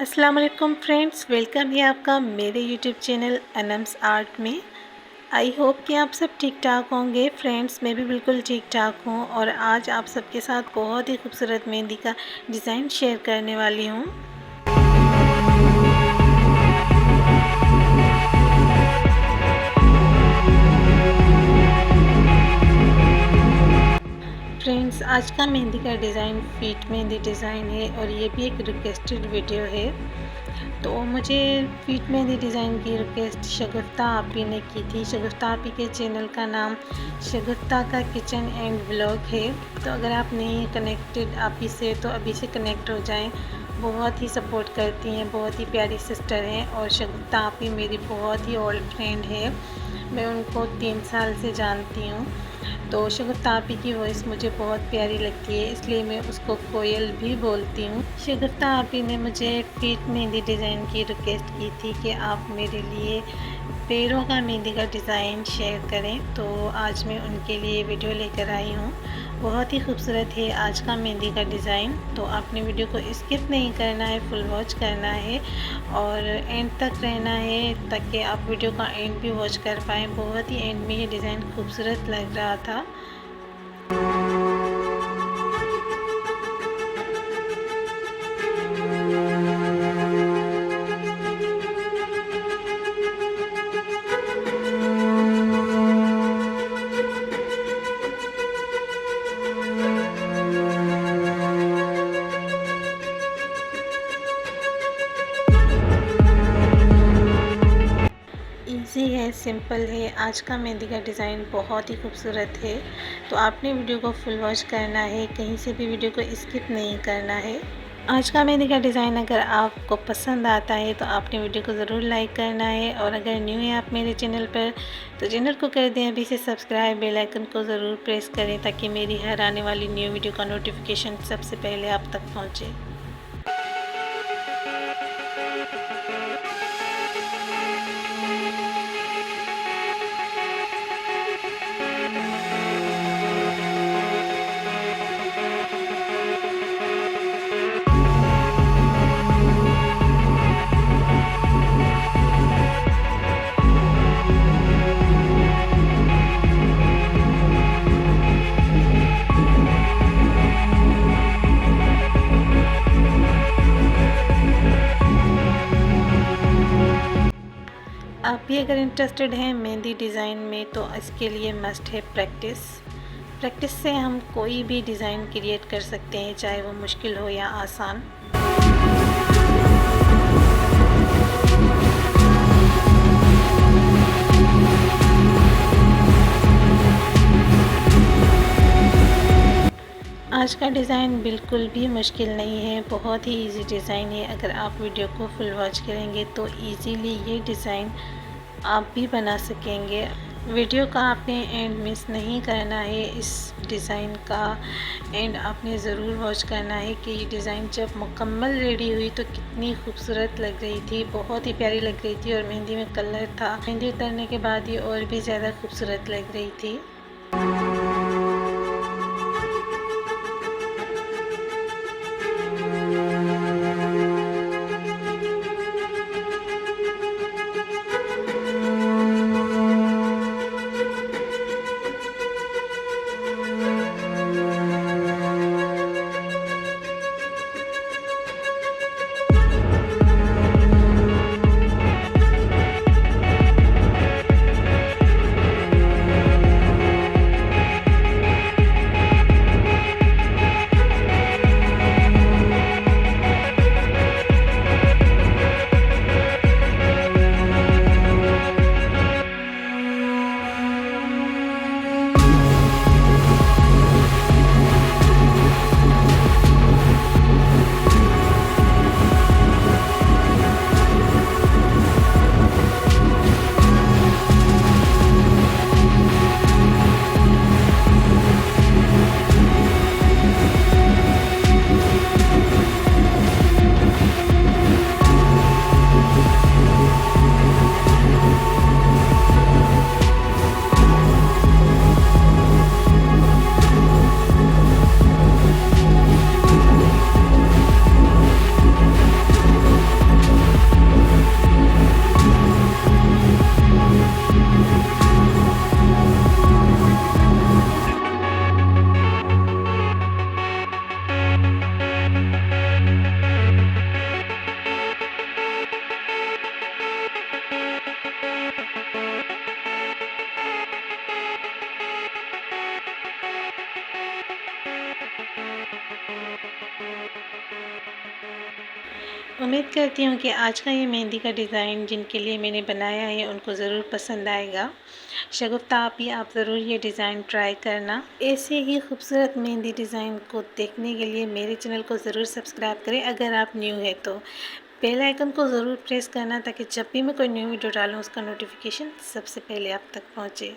अस्सलाम वालेकुम friends, welcome है आपका मेरे यूट्यूब चैनल अनम्स आर्ट में। आई होप कि आप सब ठीक ठाक होंगे। फ्रेंड्स, मैं भी बिल्कुल ठीक ठाक हूँ और आज आप सबके साथ बहुत ही खूबसूरत मेहंदी का डिज़ाइन शेयर करने वाली हूँ। फ्रेंड्स, आज का मेहंदी का डिज़ाइन फीट मेहंदी डिज़ाइन है और ये भी एक रिक्वेस्टेड वीडियो है। तो मुझे फीट मेहंदी डिज़ाइन की रिक्वेस्ट शगुफ्ता आपी ने की थी। शगुफ्ता आपी के चैनल का नाम शगुफ्ता का किचन एंड व्लॉग है। तो अगर आप नहीं कनेक्टेड आपी से तो अभी से कनेक्ट हो जाएं। बहुत ही सपोर्ट करती हैं, बहुत ही प्यारी सिस्टर हैं और शगुफ्ता आपी मेरी बहुत ही ओल्ड फ्रेंड है। मैं उनको 3 साल से जानती हूँ। तो शगुफ्ता आपी की वॉइस मुझे बहुत प्यारी लगती है, इसलिए मैं उसको कोयल भी बोलती हूँ। शगुफ्ता आपी ने मुझे फीट मेहंदी डिज़ाइन की रिक्वेस्ट की थी कि आप मेरे लिए पैरों का मेहंदी का डिज़ाइन शेयर करें। तो आज मैं उनके लिए वीडियो लेकर आई हूँ। बहुत ही खूबसूरत है आज का मेहंदी का डिज़ाइन। तो आपने वीडियो को स्किप नहीं करना है, फुल वॉच करना है और एंड तक रहना है ताकि आप वीडियो का एंड भी वॉच कर पाएँ। बहुत ही एंड में ये डिज़ाइन खूबसूरत लग रहा था। इजी है, सिंपल है। आज का मेहंदी का डिज़ाइन बहुत ही खूबसूरत है। तो आपने वीडियो को फुल वॉच करना है, कहीं से भी वीडियो को स्किप नहीं करना है। आज का मेहंदी का डिज़ाइन अगर आपको पसंद आता है तो आपने वीडियो को ज़रूर लाइक करना है और अगर न्यू है आप मेरे चैनल पर तो चैनल को कर दें अभी से सब्सक्राइब, बेल आइकन को ज़रूर प्रेस करें ताकि मेरी हर आने वाली न्यू वीडियो का नोटिफिकेशन सबसे पहले आप तक पहुँचे। आप भी अगर इंटरेस्टेड हैं मेहंदी डिज़ाइन में तो इसके लिए मस्ट है प्रैक्टिस। प्रैक्टिस से हम कोई भी डिज़ाइन क्रिएट कर सकते हैं, चाहे वो मुश्किल हो या आसान। आज का डिज़ाइन बिल्कुल भी मुश्किल नहीं है, बहुत ही इजी डिज़ाइन है। अगर आप वीडियो को फुल वॉच करेंगे तो इजीली ये डिज़ाइन आप भी बना सकेंगे। वीडियो का आपने एंड मिस नहीं करना है। इस डिज़ाइन का एंड आपने ज़रूर वॉच करना है कि ये डिज़ाइन जब मुकम्मल रेडी हुई तो कितनी खूबसूरत लग रही थी, बहुत ही प्यारी लग रही थी और मेहंदी में कलर था। मेहंदी उतरने के बाद ये और भी ज़्यादा खूबसूरत लग रही थी। उम्मीद करती हूँ कि आज का ये मेहंदी का डिज़ाइन जिनके लिए मैंने बनाया है उनको ज़रूर पसंद आएगा। शगुफ्ता आप ज़रूर ये डिज़ाइन ट्राई करना। ऐसे ही खूबसूरत मेहंदी डिज़ाइन को देखने के लिए मेरे चैनल को ज़रूर सब्सक्राइब करें। अगर आप न्यू है तो बेल आइकन को ज़रूर प्रेस करना ताकि जब भी मैं कोई न्यू वीडियो डालूँ उसका नोटिफिकेशन सबसे पहले आप तक पहुँचे।